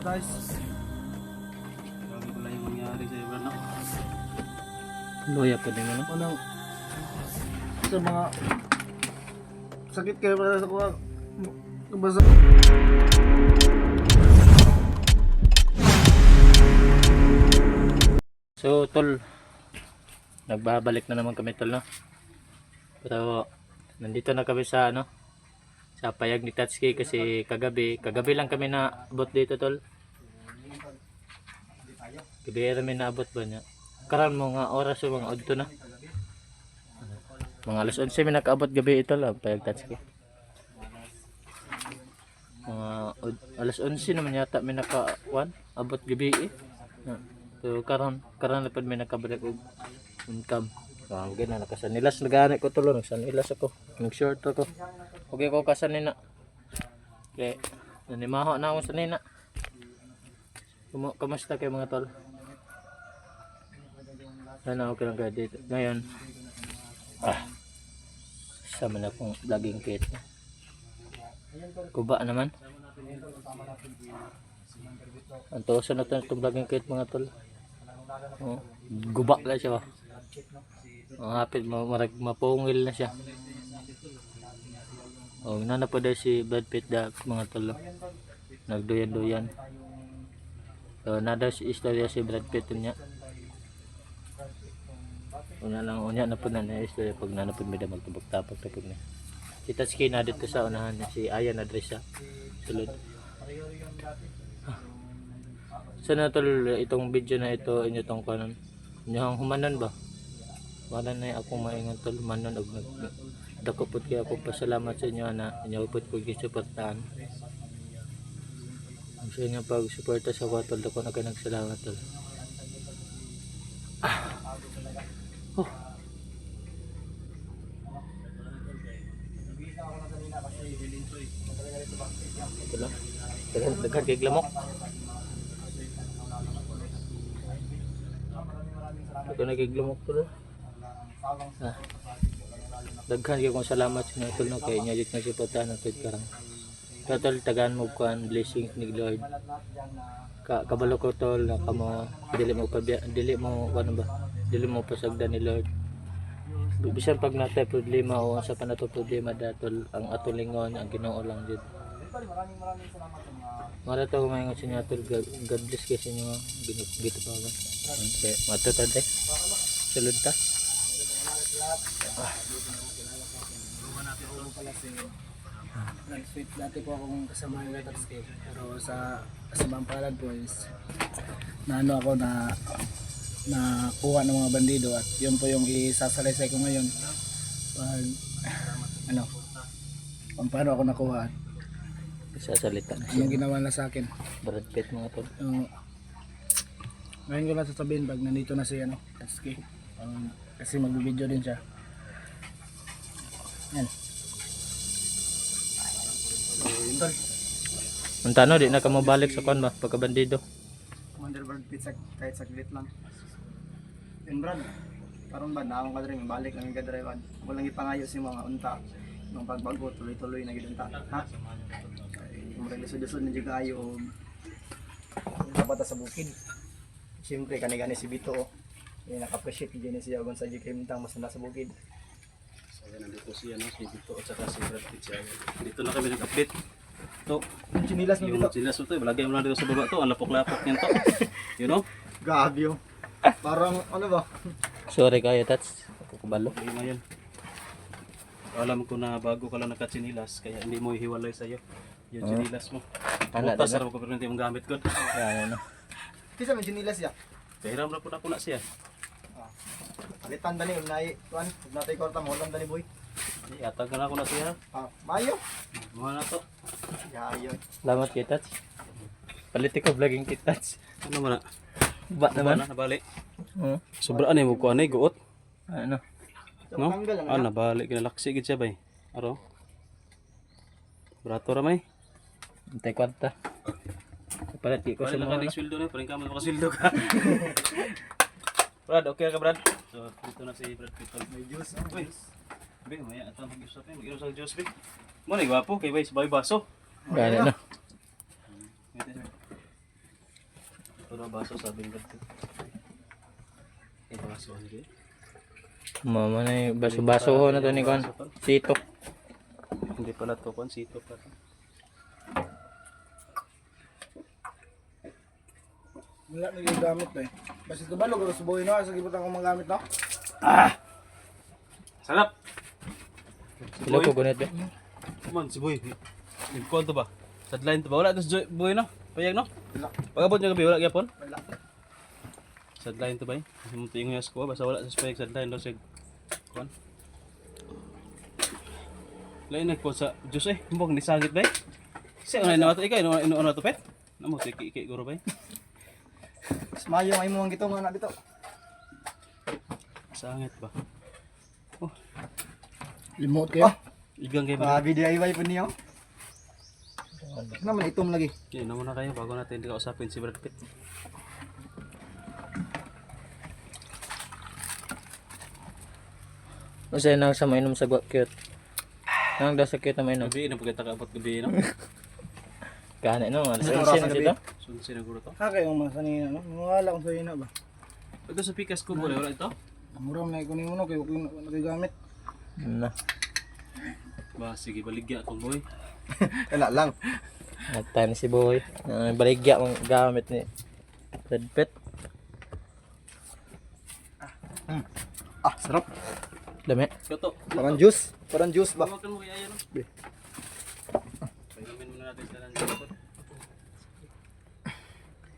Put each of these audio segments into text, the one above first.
guys. Grabe pala yung nangyari sa Ibrad, no? Luya pa din ano? Unang sa mga sakit kayo pala sa kuha. Basta So tol, nagbabalik na naman kami tol, no? Pero nandito na kami sa ano, sa payag ni Tatsuki kasi kagabi lang kami na abot dito tol. Gabi kami na abot ba niya? Karon mga oras o mga odto na. Mga alas 11 may nakaabot gabi ito lang payag Tatsuki. Mga alas 11 naman yata may naka-1 abot gabi eh. So karon na pud may nakabalik og income. Wow, gina nakasanilas nagani ko tulo, nagsanilas ako. Nag-short ako. Okay ko kasanina. Okay, nanimaho na ako sanina. Kumusta kayo mga tol? Sana okay lang kayo dito. Ngayon, sama na pong vlogging kit. Kuba naman. Ang tosa na ito itong vlogging kit mga tol. Oh, guba lang siya ba? Ang hapit mapungil na siya. Oh, nanapa dahil si Brad Pitt da mga tol. Nagduyan-duyan. So, nada si istorya si Brad Pitt niya. Una na po na istorya pag nanapod may damag tapag niya. Si Tatsuki na dito sa unahan niya, si Aya na dress sa sulod. Sana tol itong video na ito inyo tong kanon. Inyong humanon ba? Wala na akong maingon tol manon og dako pud kay ako pasalamat sa inyo na inyo pud ko gisuportahan. Ang sa inyo pag suporta sa watol dako na kay nagsalamat tol. Oh. Daghan kay glamok. Ito nagiglamok to. Daghan kay kong salamat sa inyo tol no kay inyo jud nga suportahan tud karang. Total tagaan mo kuan blessings ni Lord. Kabalo ko tol na kamo dili mo ano ba? Dili mo pasagdan ni Lord. Bisan pag natay problema o sa panato problema datol ang atulingon ang Ginoo lang jud. maraming salamat sa mga Mara to kumaingon sa inyo tol, God bless kayo sa inyo gito pa ba. Okay, matutod eh. Sulod ta. Nag-sweet dati po akong kasama yung Tatsuki. Pero sa kasamang palad po is naano ako na kuha ng mga bandido at yun po yung isasalaysay ko ngayon pag ano kung paano ako nakuha at Sasalita na anong siya. ginawa na sa akin. Brad Pitt mga tol. Ngayon ko lang sasabihin pag nandito na si Tatsuki kasi magbibideo din siya yan. Ang tanong di na ka mabalik sa kon ba pagka bandido. Commander Brad Pitt kahit saglit lang. Yun Brad, karon ba naong ka rin balik ang kadrive. Walang ipangayo si mga unta. Nung pagbago tuloy-tuloy na gid unta. Ha? Kung relisod-lisod na juga ayo kabata sa bukid. Siyempre kani-gani si Bito. Naka-appreciate gid siya gon sa GK Mintang mas nasa bukid. So yan nandito siya no, si Bito at saka si Brad Pitt siya. Dito na kami nag-update. To, Yung chinilas mo yung Bito. silas mo to, lagay mo lang dito sa baba to, ang lapok-lapok niyan to. You know? Gabi oh. Parang ano ba? Sorry kayo Tats. Ako kabalo. Lima yan. Alam ko na bago ka lang nakatsinilas, kaya hindi mo ihiwalay sa'yo. Yung chinilas mo. Ana, Butas diba? na ko pero hindi mong gamit ko. Yan ano. Kisa may chinilas ya. Kaya hiram na po na siya. Alitan dani unay tuan, natay kwarta mo lang dani boy. Yatag na ako na siya. Mayo. Mga na to. Yayo. Salamat kay Tats. Palit ko vlogging kay Tats. Ano man na? Ba naman? Nabali. Oh. Sobraan eh mo ko anay guot. Ano? No? Tanggal lang. Ah, nabalik kinalaksi gid siya bay. Aro. Brato ra may. Antay kwarta. Palit ko Pwede sa lang ka mga ng sweldo na, paring ka makasweldo ka. Brad, okay ka Brad? So, dito na si Brad Pitt. May juice. Uy, Be, maya ata mag-usap eh. Mag-inom sa Diyos, Be. Mo na, gwapo. Kay Bay, sabay baso. Gani na. daw baso sabi ng ganito. Eh, baso hindi. Mama na yung baso-baso na to ni Kon. Sito. Hindi pala to kon, sito pa to. Wala na yung gamit na eh. Basta ito ba, lugar sa buhay na, sa gibutan kong mga gamit na. Sarap! Sila ko gunit ba? Come on, si Boy. Nagkuhan to ba? Sadline to ba? Wala to si Boy no? Payag no? Wala. Pagabot niya gabi, wala gyapon? Wala. Sadline to ba? Kasi mo tingin yung ko, basta wala sa spike sadline daw si kuhan. Lain nagkuhan sa Diyos eh. Huwag nisagit ba eh? Siya unay na ito. Ikaw, ino na to pet? Namo, iki guro ba eh? Smayo ay mo ang gito nga na dito. Sangit ba? Limot kayo. Igang kayo ba? DIY po niyo. Naman itom lagi. Okay, na muna kayo bago natin kausapin si Brad Pitt. Masaya nang sa mainom sa cute. Nang da sa cute na mainom. Gabi, na pagkita kaabot gabi no? Gana no, alas Ito, 11 na gabi. sito. Sunsi na guro to. Ha kayo mga sanina, no? Mawala kong sanina ba? Ito sa pikas ko wala ito? Muram na ikunin mo no, kayo kung nagagamit. Na. Ba, sige, baligya akong boy. Wala lang. At time si Boy. Baligya ang gamit ni Red Pet. Ah, sarap. Dami. Kato. Parang juice. Parang juice ba? Bawakan mo kaya yan. Be. Painumin muna natin sa nandiyan ko.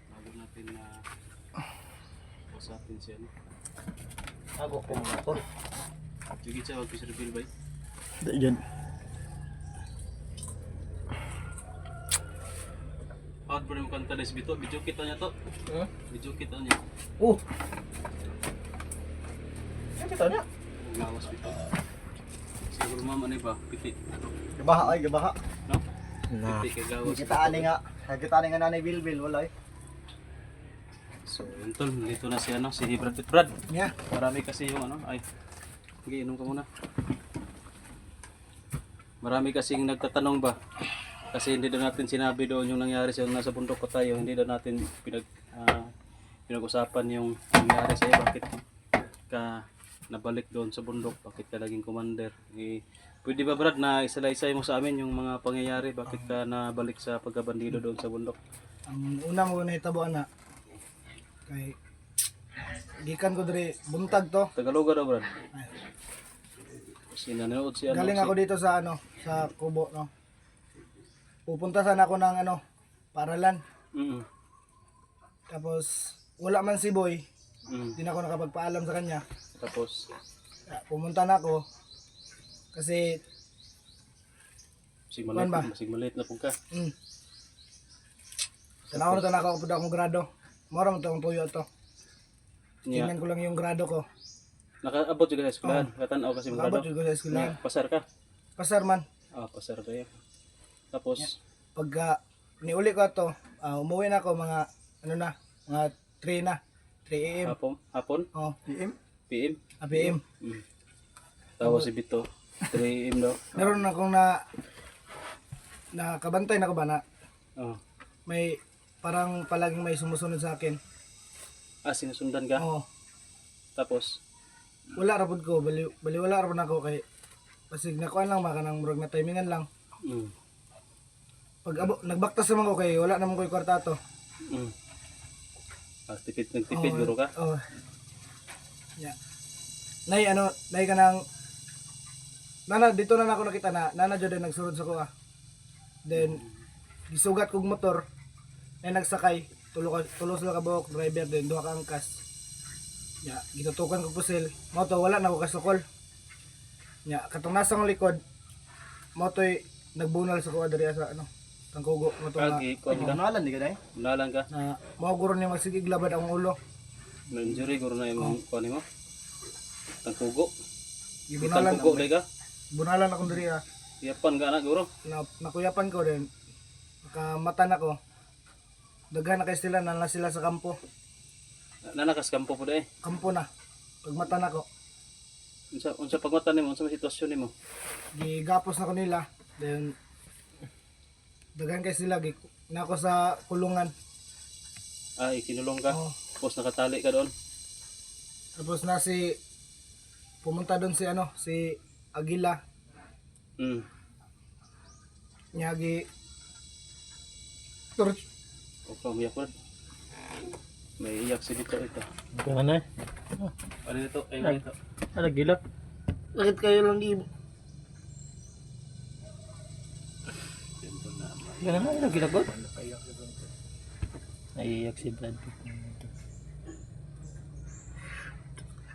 Bago natin na usapin siya. No? Ako ko mga to. Sige siya, mag-fish refill ba? Diyan. Hard pa rin yung kanta des bito. Video kita niya to. Video kita niya. Oh. Yan kita niya. Lawas bito. Siguro mama ano ba? Piti. Gabaha ay gabaha. No? Na. Piti kay gawas. Kita ani nga. Kita ani nga nanay Bilbil wala eh. So, yun tol. Dito na si ano, si Brad Pitt. Brad. Yeah. Marami kasi yung ano, ay. Sige, inom ka muna. Marami kasing nagtatanong ba? Kasi hindi daw natin sinabi doon yung nangyari sa nasa bundok ko tayo. Hindi daw natin pinag-usapan yung nangyari sa iyo. Bakit ka nabalik doon sa bundok? Bakit ka naging commander? Eh, pwede ba Brad na isalaysay mo sa amin yung mga pangyayari? Bakit ka nabalik sa pagkabandido doon sa bundok? Ang una mo na itabuan na. Kay gikan ko diri buntag to. Tagaloga daw Brad. Kasi nanonood si ano. Galing ako dito sa ano, sa Kubo no. Pupunta sana ako ng ano, paralan. Mm. Tapos wala man si Boy, Mm. hindi na ako nakapagpaalam sa kanya. Tapos, Pumunta na ako kasi masig Kuwan ba? maliit na po ka. tanaw na ako pud akong grado. Mora mo tong tuyo to. Yeah. Tingnan ko lang yung grado ko. Nakaabot juga sa eskwelahan. Katanaw kasi mga Abot grado. yung ko sa eskwelahan. Pasar ka. Pasar man. Ah, pasar kayo. Tapos, Pagka niuli ko to, umuwi na ako mga ano na, mga 3 na. 3 AM. hapon, Oh, PM. PM. PM. Mm. Tawa si Bito. 3 AM daw. Meron akong nakabantay na ko ba na Oh. may parang palaging may sumusunod sa akin. Ah, sinusundan ka. Oo. Tapos, Wala ra pud ko, bali wala ra pud ako kay pasig nakuan lang maka nang murag na timingan lang. mm. Pag nagbaktas naman ko kay wala naman ko yung kwarta to. Mm. Ah, nagtipid, guro ka. Oh. Yeah. Nay ka nang nana dito na ako nakita na nana jud ay nagsurod sa ko ah. Then gisugat kog motor ay nagsakay tulo sila ka buhok driver then duha ka angkas. Ya, gitutukan ko pusil. Mo to wala na ko kasukol. Ya, katong nasa ng likod mo to'y nagbunal sa ko diri sa ano, tangkugo mo to nga Kagi, kuwan ka. Kanalan di ka dai. Unalan ka. na mao guro ni magsigig labad ang ulo. Na-injury, guro na yung kuwan mo. Tangkugo. Gibunalan Tangkugo, day ka. bunalan akong diri ah. Yapan ka na, guro. Nakuyapan ko din. Nakamata na ko. Daghan na kay sila na sila sa kampo. Nanakas kampo po day. Kampo na. Pagmata na ko. Unsa pagmata nimo, unsa may sitwasyon nimo? Gigapos na ko nila. Then daghan kay sila na ako sa kulungan. Ay, kinulong ka. Oh. Tapos nakatali ka doon. Tapos na pumunta doon si Agila. Mm. Niya Okay, umiyak Brad. May iyak si dito ito. Ito ano eh. Ano ito? Ay, ano ito? Ano gilak? Bakit kayo lang Ito na. Ganun na, ano gilak ba? Naiiyak si Brad.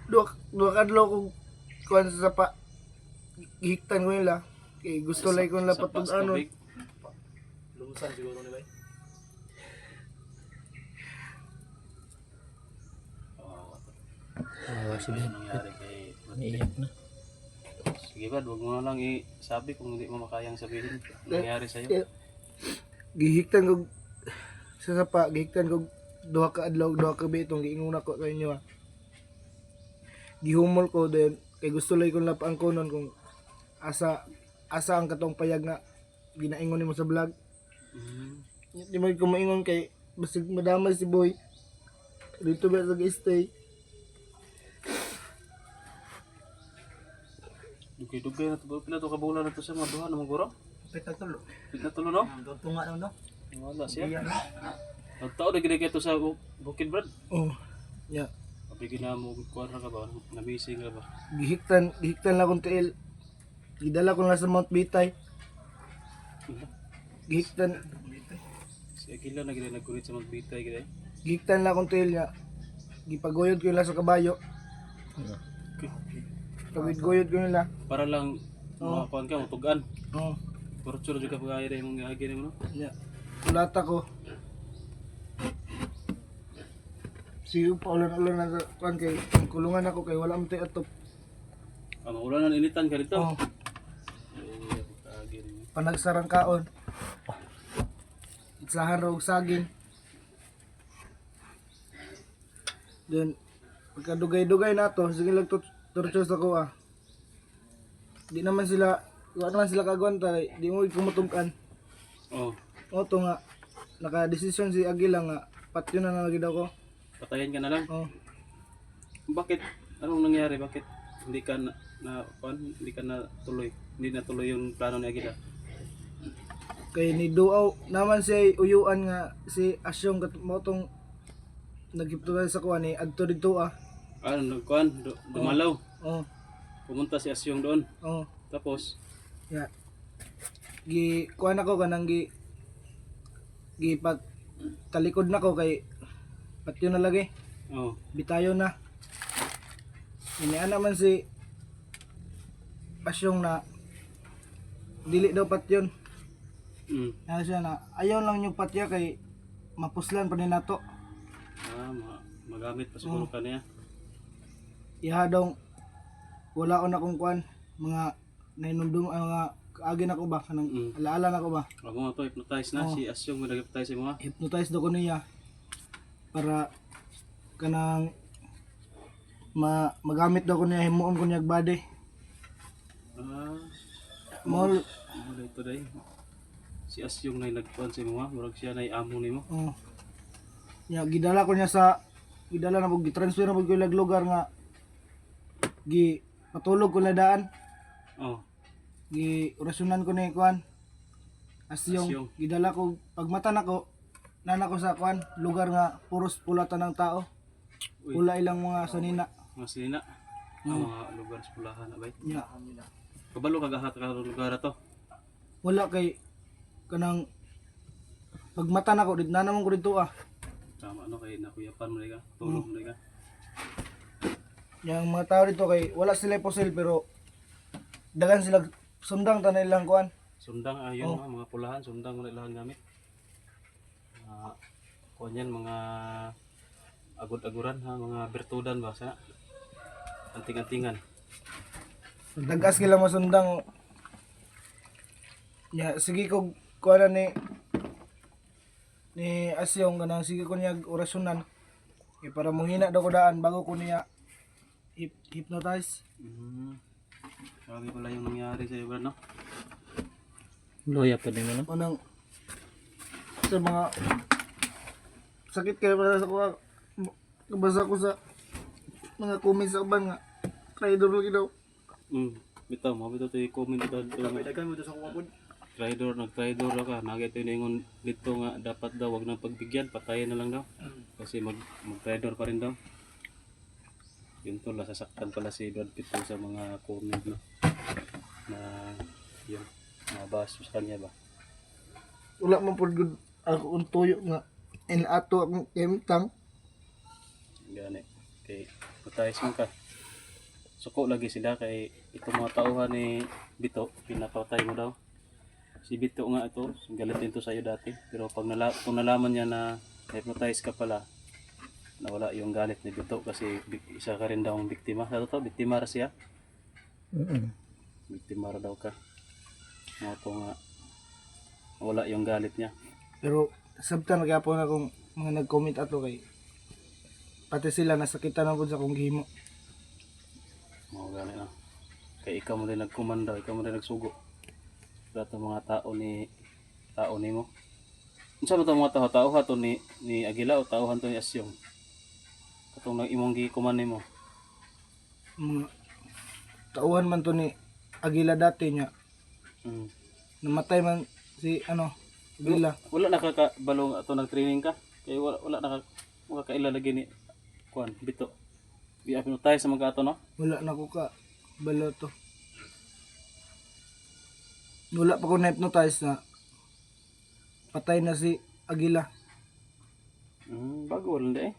Dua kadlaw kong kuan sa sapa. Gihiktan ko nila. Kay gusto lang ko nila Sa patug Pasco ano. Big. Lumusan siguro nila. Si Ano Brad. nangyari kay Naiiyak na. Sige Brad, huwag mo na lang isabi kung hindi mo makayang sabihin. Ano nangyari sa'yo? Gihiktan ko sa sapa. Gihiktan ko duha ka adlaw, duha ka bitong giingon ako sa inyo. Gihumol ko din kay gusto lang ko nila paangkonon kung asa ang katong payag na ginaingon nimo sa vlog. Di mo ko maingon kay basig madamay si boy. Dito ba nag-stay? Dugay-dugay na ito. Pila ito kabulan na ito sa mga duha na mga guro? Pita tulo. Pila tulo no? Tunga na no. Wala siya. Iya na. Nagtao na ginagay ito sa Bukid Brad. Oh. Yeah. Kapag na mo kuha na ka ba? Namising ka ba? Gihiktan lang kong tiil. Gidala ko na sa Mount Bitay. Gihiktan Si Aquila na ginagay nagkurit sa magbitay ginagay. Gihiktan lang kong tiil niya. Gipaguyod ko nila sa kabayo. Paguyod ko nila. Para lang Oo. makakuan ka, matugan. Oh. Kurtsura juga pag-ayari na yung mga agin mo no? Yeah. Kulata ko. Sige pa ulan-ulan na sa kuan kay kulungan ako kay wala man tay atop. Ang ulan na initan ka dito. Oh. Eh, agin mo. Panagsarang kaon. Itsahan raw og saging. Then pagkadugay-dugay na to, sige lang torture sa ko ah. Di naman sila kagwanta, di mo kumutungkan. Oh, O to nga naka-desisyon si Agila nga patyo na nalagid ako. patayin ka na lang. Oh. Bakit? Anong nangyari? Bakit hindi ka hindi ka na tuloy? Hindi na tuloy yung plano ni Agila. Kay ni Duaw naman siya uyuan nga si Asyong mo tong nagiptulan sa kuan ni adto dito ah. Ano, nagkuhan? Dumalaw. Oh. Pumunta si Asyong doon. Oh. Tapos, Ya. Kuan ako kanang pag talikod na ko kay patyo na lagi. oh, Bitayo na. Iniana man si Asyong na dili daw patyon. Ano siya na ayaw lang yung patya kay mapuslan pa ni nato. magamit pa siguro ka niya. Iha daw wala ko na kung kuan mga nainundong mga kaagi na ko ba kanang alaala na ko ba. Huwag mo ito, hypnotize na. Oh. Si Asyong may nag-hypnotize mo ha. Hypnotize daw ko niya para kanang magamit daw ko niya himuon ko niya body. Mall Mula ito dahi. Si Asyong na nagkuhan sa mo ha. Murag siya na amo ni mo. oh. Ya gidala na pag gi-transfer na pag yung lugar nga patulog ko na daan. Oh, Orasyonan ko na kuan. Asyong. Asyong gidala ko pagmata nako nana ko sa kuan lugar nga puros pulatan ng tao. Uy. Pula ilang mga sanina. mga sinina. Ang mga lugar sa pulahan na ba? Ya. Kabalo kagahat ka lugar na to. Wala kay kanang pagmata nako dit nanamon ko dito ah. Tama ano kay nakuyapan mo ka. Tulog mo ka. Yang mga tao dito kay wala sila posil pero dagan sila sundang tanay lang kuan. Sundang ayun mga pulahan. Sundang mo lang gamit. Kuan yan mga agod-aguran ha. Mga bertudan ba? Sana? Anting-antingan. Dagas sila masundang. Ya sige ko kuan ni Asyong kanang sige ko niya orasyonan. Para manghina daw ko daan bago ko niya hypnotize. Sabi pala yung nangyari sa iyo, no? Loya pa din mo no? Unang sakit kayo para sa kuha. Nabasa ko sa mga comments sa uban nga. Traidor lagi daw. Bitaw mo bitaw to i-comment dito nga. Dagan mo to sa kuwapod. Nag-traidor ra ka. Nagito ingon dito nga dapat daw wag nang pagbigyan, patayin na lang daw. Kasi mag-traidor pa rin daw. Yun to, nasasaktan pala si Brad Pitt sa mga comment no. Na yun, nabasa sa kanya ba. Wala man po good ako kung tuyo nga. Ato akong kemtang. Gani. Kay patayos mo ka. Suko lagi sila kay itong mga tauhan ni Bito, pinapatay mo daw. Si Bito nga ito, galitin to sa iyo dati. Pero pag kung nalaman niya na hypnotize ka pala, nawala yung galit ni Bito kasi isa ka rin daw ang biktima. Sa totoo, biktima ra siya. Biktima ra daw ka. Mga to nga, wala yung galit niya. Pero sabtan magyapon akong mga nag-comment ato kay pati sila nasakitan na po sa kong gihimo. Mga gani na. Kay ikaw mo rin nagkumanda, ikaw mo rin nagsugo. Sa itong mga tao ni mo. Unsa mo itong mga tao ha to ni Aguila o tauhan to ni Asyong? Katong nang imong gikuman nimo. Tauhan man to ni Aguila dati niya. Namatay man si Aguila. Wala nakakabalong ato nag training ka. Kay wala makakaila lagi ni kuan Bito. Biapin tayo sa mga ato no. Wala na ko ka balo to. Wala pa ko na-hypnotize na patay na si Aguila. Bago wala eh.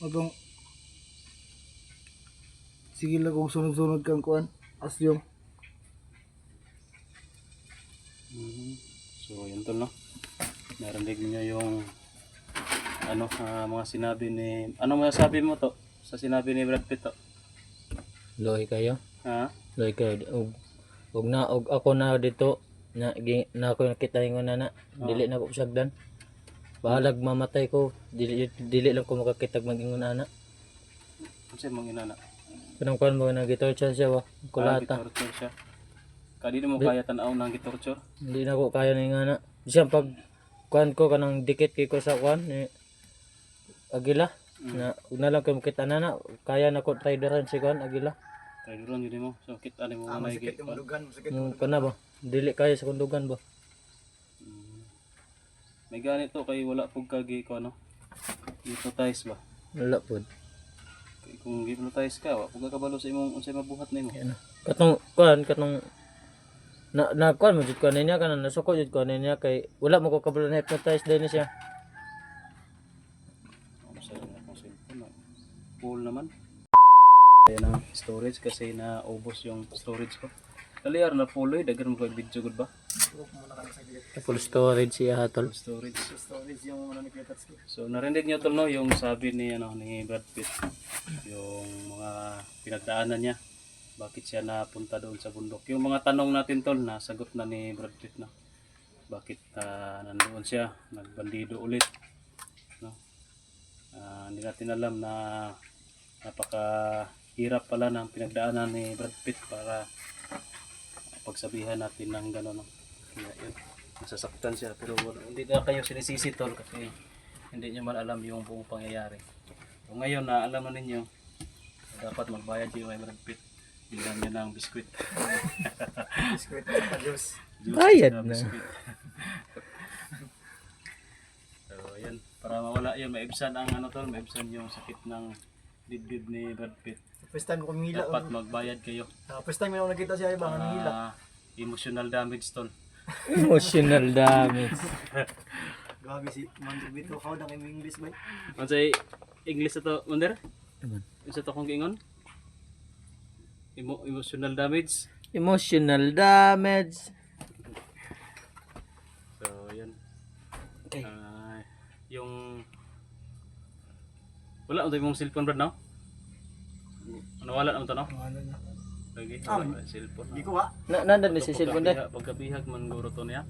Matong sige lang kung sunod-sunod kang kuan Asyong. So yun to no. Narinig niyo yung mga sinabi ni masasabi mo to sa sinabi ni Brad Pitt to? Loy kayo. Ha? Loy kayo. Og ako na dito na ako nakita ingon na dili na ko sagdan. Bahalag mamatay ko, dili lang ko makakitag magingon ana. Unsa mong inana? Kanang kuan mo na gitorture siya wa. Kulata. Gitorture siya. Kadi mo kaya tan-aw nang gitorture? Hindi na ko kaya ning ana. Siya pag kuan ko kanang dikit kay ko sa kuan ni Aguila. Na una lang ko makita na kaya na ko traideran si kuan Aguila. Traideran yun mo. So kita ni mo anay Masakit yung dugan, masakit yung Kana ba? Dili kaya sa kundugan ba? May ganito kay wala pug kagi ko hypnotize ba? Wala pod. Kay kung hypnotize ka, wa pug ka kabalo sa imong unsay mabuhat nimo. Yan. Katong na kuan mo jud ko niya kana nasuko jud ko niya kay wala mo ko kabalo na hypnotize din siya. Sa akong cellphone full naman. Ayan ang storage kasi naubos yung storage ko. Kaliyar na full daghan mo kay video gud ba? muna kami sa gilid. Full storage siya hatol. Storage. Storage yung ni Kuya Tatsuki. So narinig niyo tol no yung sabi ni ni Brad Pitt yung mga pinagdaanan niya. Bakit siya napunta doon sa bundok? Yung mga tanong natin tol na sagot na ni Brad Pitt na. Bakit nandoon siya nagbandido ulit no? Hindi natin alam na napakahirap pala ng pinagdaanan ni Brad Pitt para pagsabihan natin ng gano'n no? Kaya yun, nasasaktan siya pero hindi na kayo sinisisi tol kasi hindi nyo man alam yung buong pangyayari. So ngayon na alam na ninyo dapat magbayad kayo kay Brad Pitt. Bilang nyo ng biskwit. Biskwit sa juice. Bayad na. Biskwit. So yan, para mawala yun, maibsan ang maibsan yung sakit ng dibdib ni Brad Pitt. First time ko kumila. Dapat magbayad kayo. First time yung nakita siya iba nga nangila. Emotional damage tol. Emotional damage. Grabe si Mandro Bito. How na kayo English ba? Ano say English ito, Wonder? Aman. Isa to kong giingon? Emotional damage. Emotional damage. So, yan. Okay. Yung wala mo mong cellphone Brad no? Nawala naman to no? Lagi, wala cellphone. Hindi ko ha. Nandan ni si cellphone dai. Pagkabihag man guro to niya.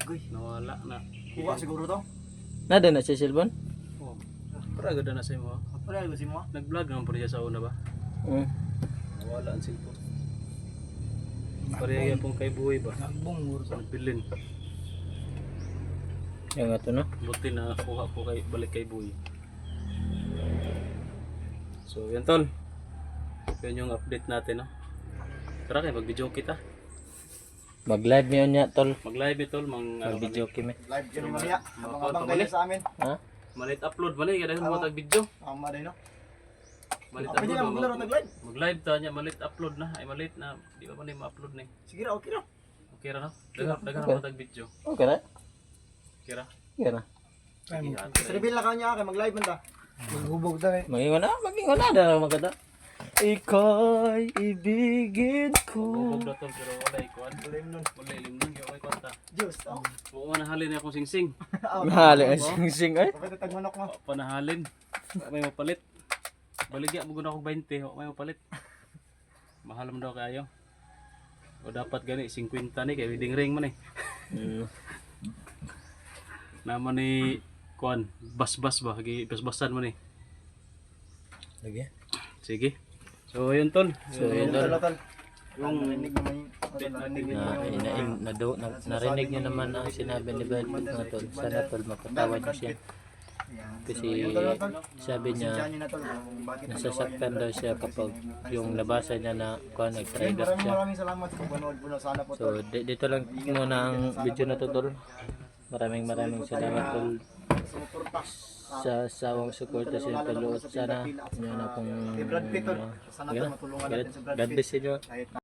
Uy, Nawala na. kuha siguro to. Nandan na si cellphone? Oh. Para ganda na sa imo. Pala ko si mo. Nag-vlog naman po niya sa una ba? Nawala ang cellphone. Pareha pong kay buhay ba? Nagbungur Sa nagbilin. Yung ato no. Buti na kuha ko kay balik kay Boy. So yan tol. Yan yung update natin no. Tara kay mag-video kita. Mag-live niyo niya tol. Mag-live tol Mag-video kami. Live dyan ni Maria. Mga Mga tol, bangkay pamali. na sa amin. Ha? Malit upload man eh kada mo tag video. Ang maday no. Malit Pwede upload. na maglaro nag-live. Mag-live ta nya malit upload na. Ay malit na di ba man ma-upload ni. Sige ra, okay ra. Okay ra no. Dagan mo tag video. Okay na. Okay ra. Okay na. Sa reveal na kanya kay mag-live man ta. Maghubog ta ni. Mag-ingon na na maganda. Ika'y ibigin ko. Bubog na tol pero wala ikuan. Wala ilimnon yo kay kwanta. Juice. Oh. Oo manahalin akong singsing. Mahali ang sing-sing ay. Pwede tag manok mo. Panahalin. May mapalit. Baligya mo guna akong 20, may mapalit. Mahal mo daw kayo. O dapat gani 50 ni kay wedding ring man eh. Naman ni kuan, bas-bas ba, bas-basan mo ni. Lagi. Sige. So yun tol. So yun tol. Yung narinig naman yung Narinig niyo naman ang sinabi ni Brad Pitt mga tol. Sana tol mapatawad niyo siya. Kasi sabi niya nasasaktan daw siya kapag yung labasan niya na kuha nag-trigger siya. Maraming salamat sa panonood po na sana po. So dito lang muna ang video na to tol. Maraming salamat tol sa sawang suporta sa inyo tol. Sana yun na kung Kay Brad Pitt, sana Ganun. matulungan natin sa Brad God Pitt. bless inyo. Kahit na